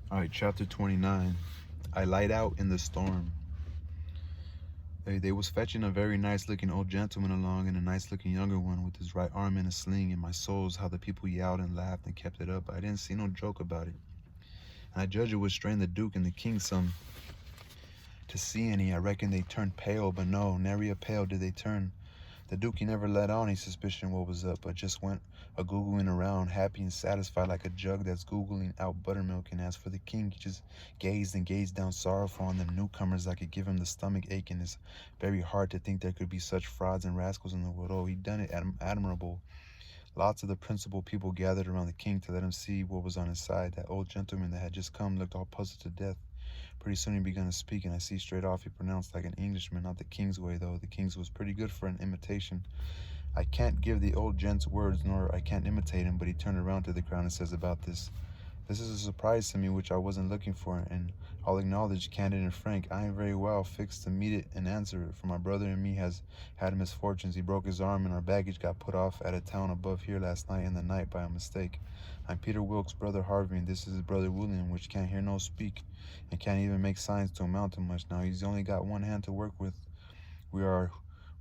All right, chapter 29. I light out in the storm. They was fetching a very nice looking old gentleman along and a nice looking younger one with his right arm in a sling, and my soul's how the people yelled and laughed and kept it up. But I didn't see no joke about it. And I judge it would strain the Duke and the King some to see any. I reckon they turned pale, but no, nary a pale did they turn. The Duke, he never let on any suspicion what was up, but just went a-googling around, happy and satisfied like a jug that's googling out buttermilk. And as for the King, he just gazed and gazed down sorrowful on them newcomers that could give him the stomach ache, and it's very hard to think there could be such frauds and rascals in the world. Oh, he done it admirable. Lots of the principal people gathered around the King to let him see what was on his side. That old gentleman that had just come looked all puzzled to death. Pretty soon he began to speak, and I see straight off he pronounced like an Englishman, not the King's way, though. The King's was pretty good for an imitation. I can't give the old gent's words, nor I can't imitate him, but he turned around to the crowd and says about this. This is a surprise to me which I wasn't looking for, and I'll acknowledge, candid and frank, I am very well fixed to meet it and answer it, for my brother and me has had misfortunes. He broke his arm, and our baggage got put off at a town above here last night in the night by a mistake. I'm Peter Wilkes' brother Harvey, and this is his brother William, which can't hear no speak, and can't even make signs to amount to much. Now he's only got one hand to work with. We are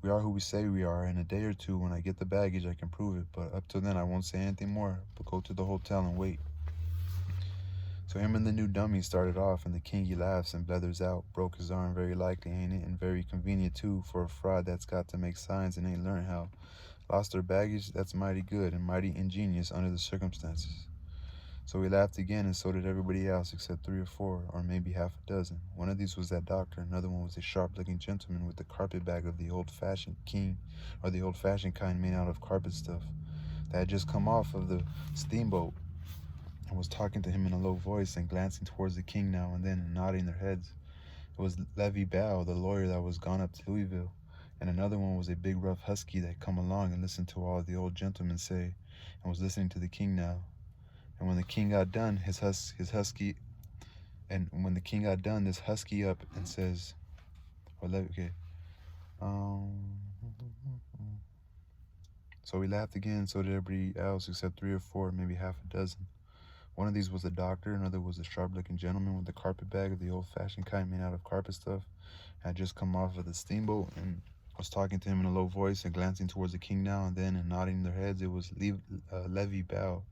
who we say we are. In a day or two, when I get the baggage, I can prove it. But up till then, I won't say anything more, but go to the hotel and wait. So him and the new dummy started off, and the King, he laughs and blethers out. Broke his arm, very likely, ain't it? And very convenient, too, for a fraud that's got to make signs and ain't learned how. Lost their baggage? That's mighty good and mighty ingenious under the circumstances. So he laughed again, and so did everybody else except 3 or 4, or maybe half a dozen. One of these was that doctor, another one was a sharp-looking gentleman with the carpet-bag of the old-fashioned king, or the old-fashioned kind made out of carpet stuff, that had just come off of the steamboat, and was talking to him in a low voice and glancing towards the King now and then and nodding their heads. It was Levy Bow, the lawyer that was gone up to Louisville, and another one was a big rough husky that come along and listened to all the old gentlemen say, and was listening to the King now. And when the King got done, when the King got done, this husky up and says, okay. So we laughed again, so did everybody else except 3 or 4, maybe half a dozen. One of these was the doctor, another was a sharp-looking gentleman with the carpet bag of the old-fashioned kind made out of carpet stuff, had just come off of the steamboat and was talking to him in a low voice and glancing towards the King now and then and nodding their heads. It was Levy Bow,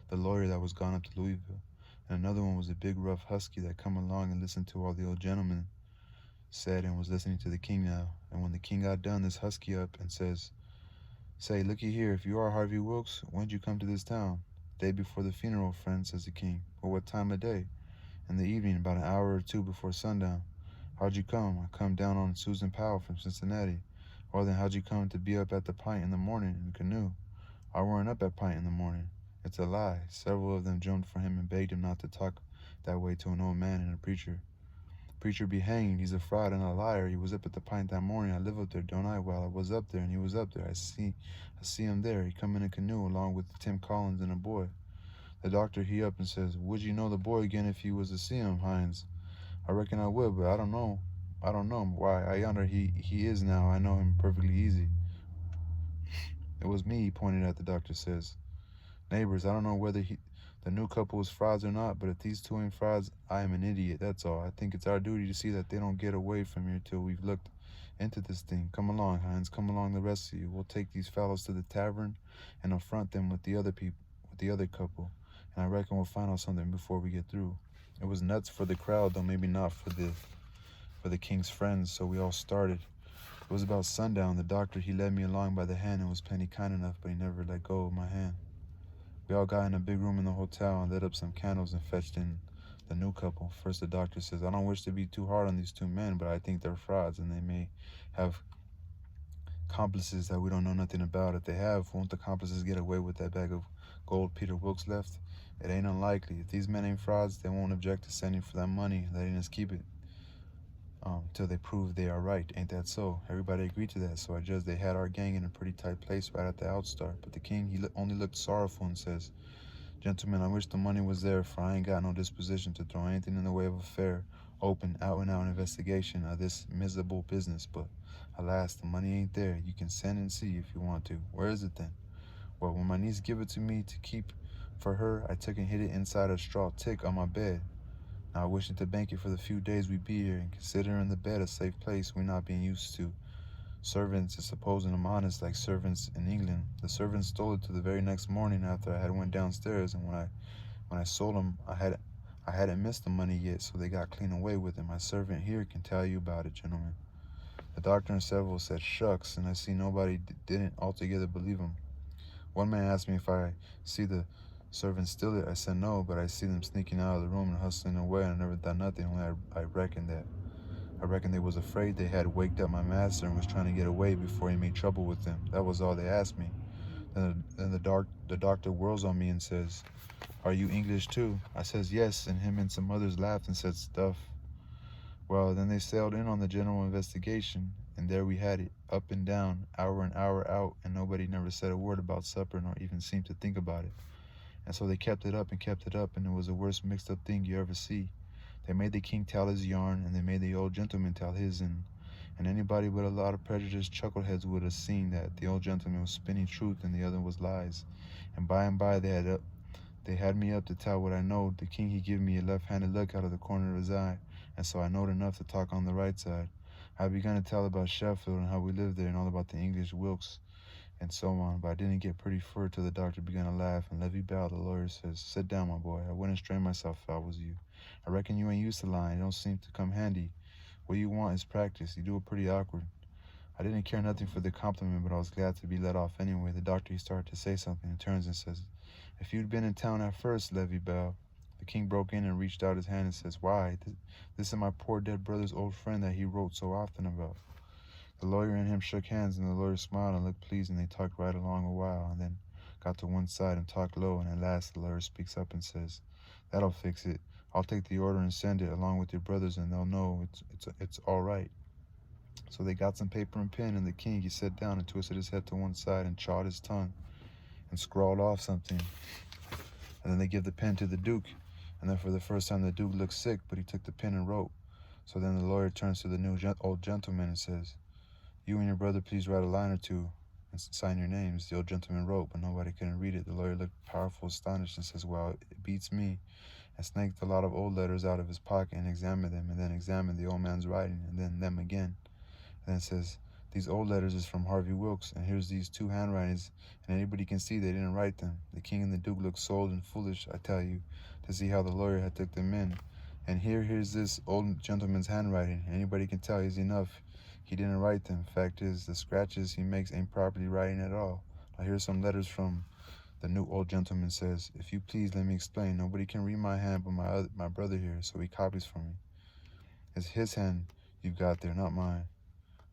the lawyer that was gone up to Louisville. And another one was a big rough husky that come along and listened to all the old gentlemen said and was listening to the King now. And when the King got done, this husky up and says, "Say, looky here, if you are Harvey Wilkes, when'd you come to this town?" "Day before the funeral, friend," says the King. "Well, what time of day?" "In the evening, about an hour or 2 before sundown." "How'd you come?" "I come down on Susan Powell from Cincinnati." "Well, then how'd you come to be up at the Pint in the morning in the canoe?" "I weren't up at Pint in the morning." "It's a lie." Several of them jumped for him and begged him not to talk that way to an old man and a preacher. "Preacher be hanged, he's a fraud and a liar. He was up at the Pint that morning. I live up there, don't I? Well, I was up there, and he was up there. I see him there. He come in a canoe along with Tim Collins and a boy." The doctor, he up and says, "Would you know the boy again if you was to see him, Hines?" "I reckon I would, but I don't know. Why, I yonder he is now. I know him perfectly easy." "It was me," he pointed at the doctor says. "Neighbors, I don't know whether the new couple is frauds or not, but if these two ain't frauds, I am an idiot, that's all. I think it's our duty to see that they don't get away from here till we've looked into this thing. Come along, Hines, come along, the rest of you. We'll take these fellows to the tavern and affront them with the other couple, and I reckon we'll find out something before we get through." It was nuts for the crowd, though maybe not for the King's friends, so we all started. It was about sundown. The doctor, he led me along by the hand and was plenty kind enough, but he never let go of my hand. We all got in a big room in the hotel and lit up some candles and fetched in the new couple. First, the doctor says, "I don't wish to be too hard on these two men, but I think they're frauds, and they may have accomplices that we don't know nothing about. If they have, won't the accomplices get away with that bag of gold Peter Wilkes left? It ain't unlikely. If these men ain't frauds, they won't object to sending for that money, letting us keep it till they prove they are right. Ain't that so?" Everybody agreed to that, so I judged they had our gang in a pretty tight place right at the outstart. But the King, he only looked sorrowful and says, "Gentlemen, I wish the money was there, for I ain't got no disposition to throw anything in the way of a fair, open, out-and-out investigation of this miserable business. But, alas, the money ain't there. You can send and see if you want to. Where is it then?" "Well, when my niece give it to me to keep for her, I took and hid it inside a straw tick on my bed." Now I wish to bank it for the few days we be here, and considering the bed a safe place we not being used to. Servants is supposing them honest like servants in England. The servants stole it to the very next morning after I had went downstairs, and when I sold them, I hadn't missed the money yet, so they got clean away with it. My servant here can tell you about it, gentlemen. The doctor and several said shucks, and I see nobody didn't altogether believe him. One man asked me if I see the servants steal it. I said no, but I see them sneaking out of the room and hustling away, and I never thought nothing, only I reckoned they was afraid they had waked up my master and was trying to get away before he made trouble with them. That was all they asked me. Then the doctor whirls on me and says, "Are you English too?" I says yes, and him and some others laughed and said stuff. Well, then they sailed in on the general investigation, and there we had it, up and down, hour and hour out, and nobody never said a word about supper nor even seemed to think about it. And so they kept it up and kept it up, and it was the worst mixed up thing you ever see. They made the king tell his yarn, and they made the old gentleman tell his, and anybody with a lot of prejudiced chuckleheads would have seen that the old gentleman was spinning truth and the other was lies. And by they had me up to tell what I knowed. The king he give me a left-handed look out of the corner of his eye, and so I knowed enough to talk on the right side. I begun to tell about Sheffield and how we lived there and all about the English Wilkes and so on, but I didn't get pretty fur till the doctor began to laugh, and Levy bowed. The lawyer says, "Sit down, my boy. I wouldn't strain myself if I was you. I reckon you ain't used to lying. It don't seem to come handy. What you want is practice. You do it pretty awkward." I didn't care nothing for the compliment, but I was glad to be let off anyway. The doctor, he started to say something and turns and says, "If you'd been in town at first, Levy bowed." The king broke in and reached out his hand and says, "Why, this is my poor dead brother's old friend that he wrote so often about." The lawyer and him shook hands, and the lawyer smiled and looked pleased, and they talked right along a while, and then got to one side and talked low, and at last the lawyer speaks up and says, "That'll fix it. I'll take the order and send it along with your brothers, and they'll know it's all right." So they got some paper and pen, and the king, he sat down and twisted his head to one side and chawed his tongue and scrawled off something. And then they give the pen to the duke, and then for the first time the duke looked sick, but he took the pen and wrote. So then the lawyer turns to the old gentleman and says, "You and your brother please write a line or two and sign your names." The old gentleman wrote, but nobody couldn't read it. The lawyer looked powerful astonished and says, "Well, it beats me," and snaked a lot of old letters out of his pocket and examined them, and then examined the old man's writing, and then them again. And then says, "These old letters is from Harvey Wilkes, and here's these two handwritings, and anybody can see they didn't write them." The king and the duke looked sold and foolish, I tell you, to see how the lawyer had took them in. And here's this old gentleman's handwriting. Anybody can tell easy enough he didn't write them. Fact is, the scratches he makes ain't properly writing at all. Now here's some letters from the new old gentleman says, "If you please, let me explain. Nobody can read my hand but my brother here, so he copies for me. It's his hand you've got there, not mine."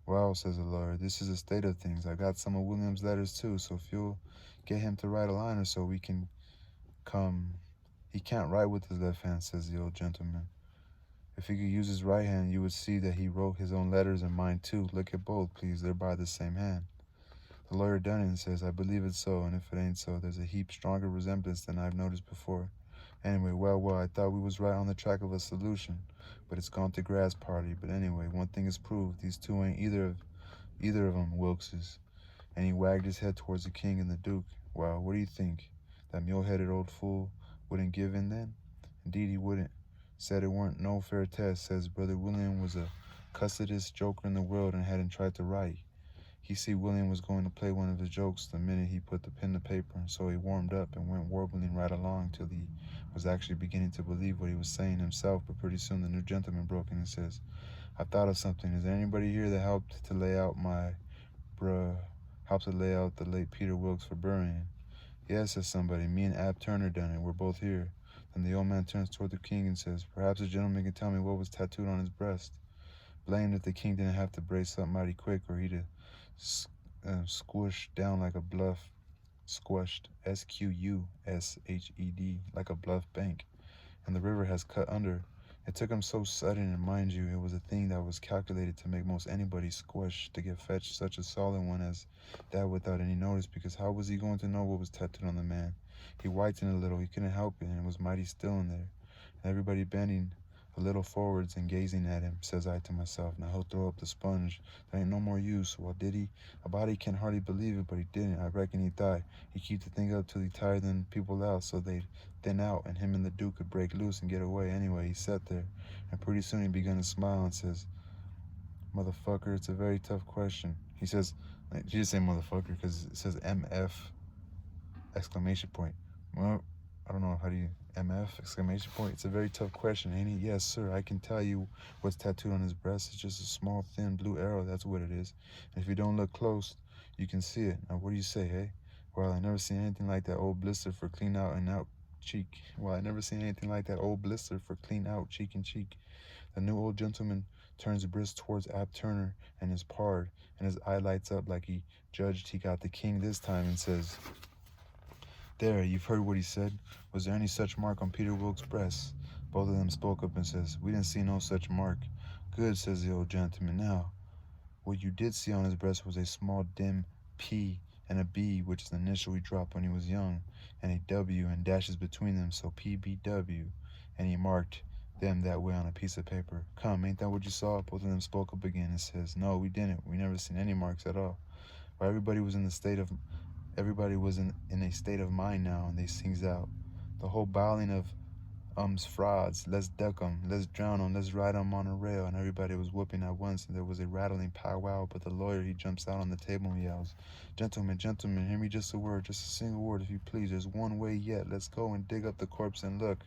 "Well," says the lawyer, "this is a state of things. I got some of William's letters too, so if you'll get him to write a line or so, we can come." "He can't write with his left hand," says the old gentleman. "If he could use his right hand, you would see that he wrote his own letters and mine too. Look at both, please. They're by the same hand." The lawyer done it and says, "I believe it's so, and if it ain't so, there's a heap stronger resemblance than I've noticed before. Anyway, well, I thought we was right on the track of a solution, but it's gone to grass party. But anyway, one thing is proved. These two ain't either of 'em Wilkes's." And he wagged his head towards the king and the duke. "Well, what do you think? That mule-headed old fool wouldn't give in then?" "Indeed he wouldn't. Said it weren't no fair test. Says brother William was the cussedest joker in the world and hadn't tried to write. He see William was going to play one of his jokes the minute he put the pen to paper, and so he warmed up and went warbling right along till he was actually beginning to believe what he was saying himself. But pretty soon the new gentleman broke in and says, "I thought of something. Is there anybody here that helped to lay out the late Peter Wilkes for burying?" "Yes," says somebody. "Me and Ab Turner done it. We're both here." Then the old man turns toward the king and says, "Perhaps the gentleman can tell me what was tattooed on his breast." Blamed if the king didn't have to brace up mighty quick, or he'd have squished down like a bluff, squashed, SQUSHED, like a bluff bank, and the river has cut under. It took him so sudden, and mind you, it was a thing that was calculated to make most anybody squish to get fetched such a solid one as that without any notice, because how was he going to know what was tattooed on the man? He whitened a little, he couldn't help it, and it was mighty still in there, and everybody bending A little forwards and gazing at him, says I to myself, now he'll throw up the sponge. There ain't no more use. Well, did he? A body can hardly believe it, but he didn't. I reckon he thought he'd keep the thing up till he tired them people out so they'd thin out and him and the Duke could break loose and get away. Anyway, he sat there, and pretty soon he began to smile and says, motherfucker, it's a very tough question. He says, he didn't say motherfucker because it says MF exclamation point. Well, I don't know, how do you, MF exclamation point? It's a very tough question, ain't it? Yes, sir, I can tell you what's tattooed on his breast. It's just a small, thin blue arrow, that's what it is. And if you don't look close, you can see it. Now, what do you say, hey? Well, I never seen anything like that old blister for clean out and out cheek. Well, I never seen anything like that old blister for clean out cheek and cheek. The new old gentleman turns brisk towards Ab Turner and his pard, and his eye lights up like he judged he got the king this time and says, there, you've heard what he said. Was there any such mark on Peter Wilkes' breast? Both of them spoke up and says, we didn't see no such mark. Good, says the old gentleman. Now, what you did see on his breast was a small dim P and a B, which is the initial he dropped when he was young, and a W and dashes between them, so PBW. And he marked them that way on a piece of paper. Come, ain't that what you saw? Both of them spoke up again and says, no, we didn't. We never seen any marks at all. Well, everybody was in a state of mind now, and they sings out the whole bowling of frauds, let's duck 'em, let's drown 'em, let's ride 'em on a rail, and everybody was whooping at once, and there was a rattling powwow, but the lawyer, he jumps out on the table and yells, gentlemen, gentlemen, hear me just a word, just a single word if you please, there's one way yet, let's go and dig up the corpse and look.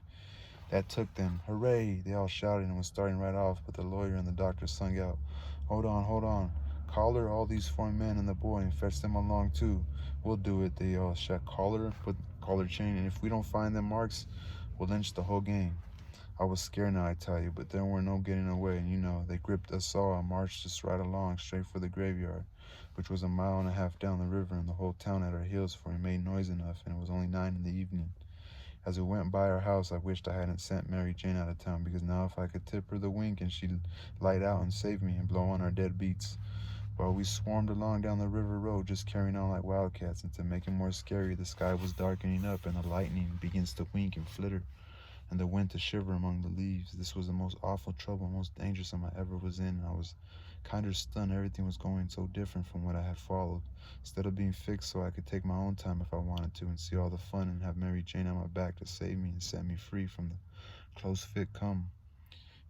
That took them. Hooray! They all shouted and was starting right off, but the lawyer and the doctor sung out, hold on, hold on. Collar all these 4 men and the boy and fetch them along too. We'll do it, they all shout. Put collar chain, and if we don't find them marks, we'll lynch the whole gang. I was scared now, I tell you, but there were no getting away, and you know, they gripped us all and marched us right along, straight for the graveyard, which was a mile and a half down the river, and the whole town at our heels, for we made noise enough, and it was only 9 in the evening. As we went by our house, I wished I hadn't sent Mary Jane out of town, because now if I could tip her the wink and she'd light out and save me and blow on our dead beats. While we swarmed along down the river road, just carrying on like wildcats, and to make it more scary, the sky was darkening up and the lightning begins to wink and flitter, and the wind to shiver among the leaves. This was the most awful trouble, most dangerous I ever was in, and I was kind of stunned. Everything was going so different from what I had followed. Instead of being fixed so I could take my own time if I wanted to and see all the fun and have Mary Jane on my back to save me and set me free from the close fit come.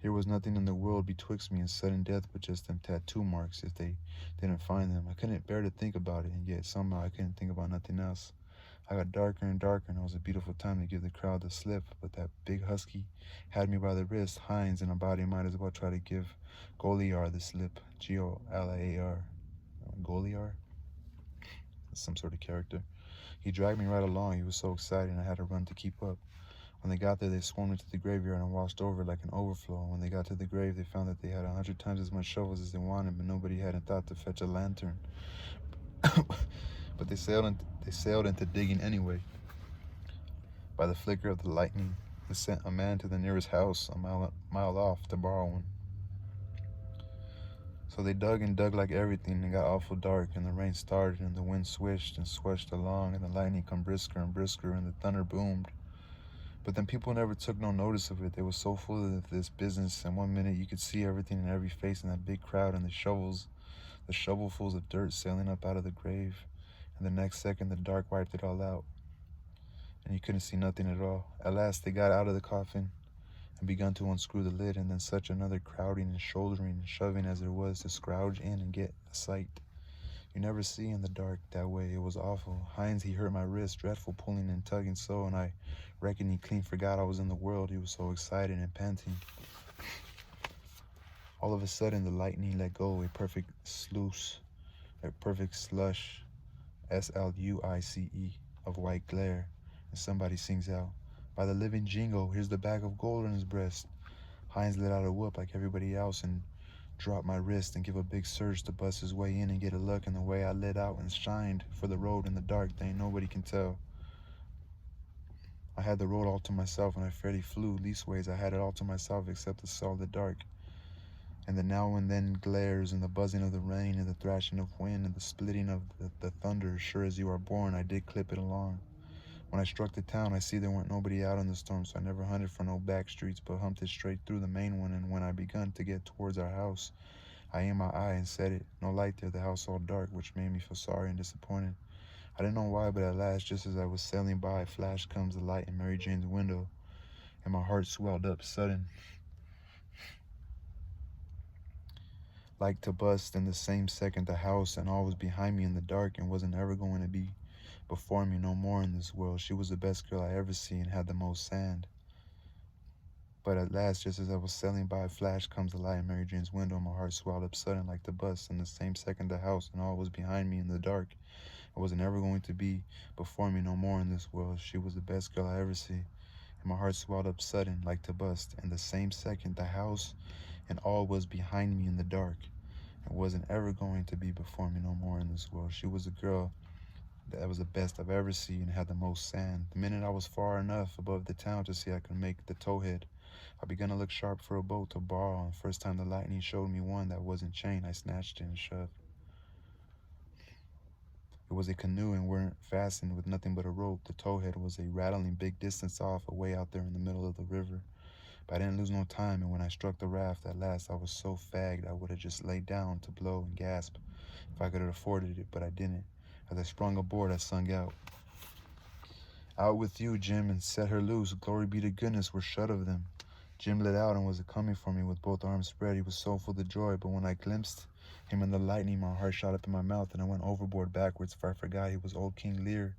Here was nothing in the world betwixt me and sudden death but just them tattoo marks if they didn't find them. I couldn't bear to think about it, and yet somehow I couldn't think about nothing else. I got darker and darker, and it was a beautiful time to give the crowd the slip, but that big husky had me by the wrist. Hines and a body might as well try to give Goliar the slip. G-O-L-A-R. Goliar? Some sort of character. He dragged me right along. He was so excited, and I had to run to keep up. When they got there, they swarmed into the graveyard and washed over like an overflow. When they got to the grave, they found that they had 100 times as much shovels as they wanted, but nobody hadn't thought to fetch a lantern. But they sailed into digging anyway. By the flicker of the lightning, they sent a man to the nearest house a mile off to borrow one. So they dug and dug like everything, and got awful dark, and the rain started, and the wind swished and swished along, and the lightning come brisker and brisker, and the thunder boomed. But then people never took no notice of it. They were so full of this business, and one minute you could see everything in every face in that big crowd, and the shovelfuls of dirt sailing up out of the grave, and the next second the dark wiped it all out, and you couldn't see nothing at all. At last they got out of the coffin and begun to unscrew the lid, and then such another crowding and shouldering and shoving as there was to scrouge in and get a sight. You never see in the dark that way. It was awful. Hines, he hurt my wrist, dreadful pulling and tugging so, and I reckon he clean forgot I was in the world. He was so excited and panting. All of a sudden, the lightning let go a perfect sluice, a perfect slush, S-L-U-I-C-E, of white glare, and somebody sings out, by the living jingo, here's the bag of gold on his breast. Hines let out a whoop like everybody else and dropped my wrist and give a big surge to bust his way in and get a look, and the way I lit out and shined for the road in the dark, there ain't nobody can tell. I had the road all to myself, and I fairly flew. Leastways, I had it all to myself except the solid dark, and the now and then glares, and the buzzing of the rain, and the thrashing of wind, and the splitting of the thunder. Sure as you are born, I did clip it along. When I struck the town, I see there weren't nobody out in the storm, so I never hunted for no back streets, but humped it straight through the main one. And when I begun to get towards our house, I aimed my eye and set it. No light there, the house all dark, which made me feel sorry and disappointed. I didn't know why, but at last, just as I was sailing by, flash comes the light in Mary Jane's window, and my heart swelled up sudden, like to bust. In the same second, the house and all was behind me in the dark, and wasn't ever going to be before me no more in this world. She was the best girl I ever seen, had the most sand. But at last, just as I was sailing by, flash comes the light in Mary Jane's window, and my heart swelled up sudden like to bust. In the same second, the house and all was behind me in the dark. I wasn't ever going to be before me no more in this world. She was the best girl I ever see, and my heart swelled up sudden like to bust. In the same second, the house and all was behind me in the dark. It wasn't ever going to be before me no more in this world. She was the girl that was the best I've ever seen and had the most sand. The minute I was far enough above the town to see I could make the towhead, I began to look sharp for a boat to borrow, and first time the lightning showed me one that wasn't chained, I snatched it and shoved. It was a canoe and weren't fastened with nothing but a rope. The towhead was a rattling big distance off, away out there in the middle of the river. But I didn't lose no time, and when I struck the raft at last, I was so fagged I would have just laid down to blow and gasp if I could have afforded it, but I didn't. As I sprung aboard, I sung out, "Out with you, Jim, and set her loose. Glory be to goodness, we're shut of them." Jim lit out and was coming for me with both arms spread. He was so full of joy, but when I glimpsed him in the lightning, my heart shot up in my mouth, and I went overboard backwards, for I forgot he was old King Lear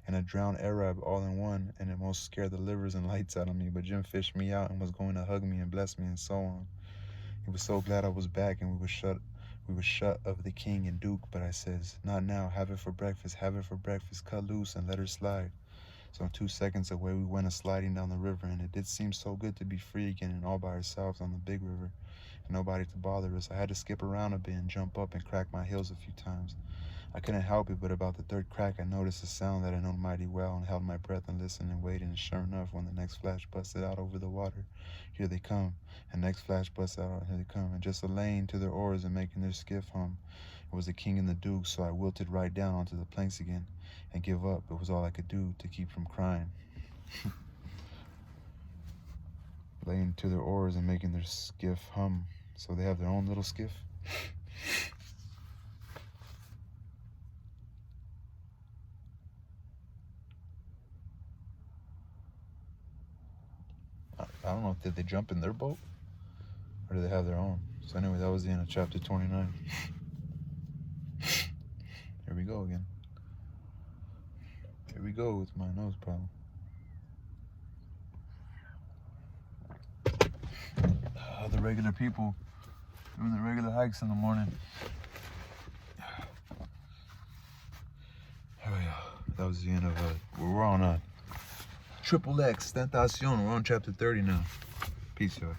and a drowned Arab all in one, and it most scared the livers and lights out of me. But Jim fished me out and was going to hug me and bless me and so on. He was so glad I was back, and we was shut of the king and duke. But I says, "Not now, have it for breakfast, cut loose and let her slide." So in 2 seconds away we went a-sliding down the river, and it did seem so good to be free again and all by ourselves on the big river, and nobody to bother us. I had to skip around a bit and jump up and crack my heels a few times. I couldn't help it, but about the third crack I noticed a sound that I known mighty well, and held my breath and listened and waited, and sure enough, when the next flash busted out over the water, "Here they come," and next flash busted out, "Here they come," and just a-laying to their oars and making their skiff hum. It was the king and the duke, so I wilted right down onto the planks again and give up. It was all I could do to keep from crying. Laying to their oars and making their skiff hum. So they have their own little skiff. I don't know, did they jump in their boat? Or do they have their own? So anyway, that was the end of chapter 29. Here we go again. Here we go with my nose problem. The regular people doing the regular hikes in the morning. Oh yeah, that was the end of we're on a XXX Tentacion. We're on chapter 30 now. Peace, y'all.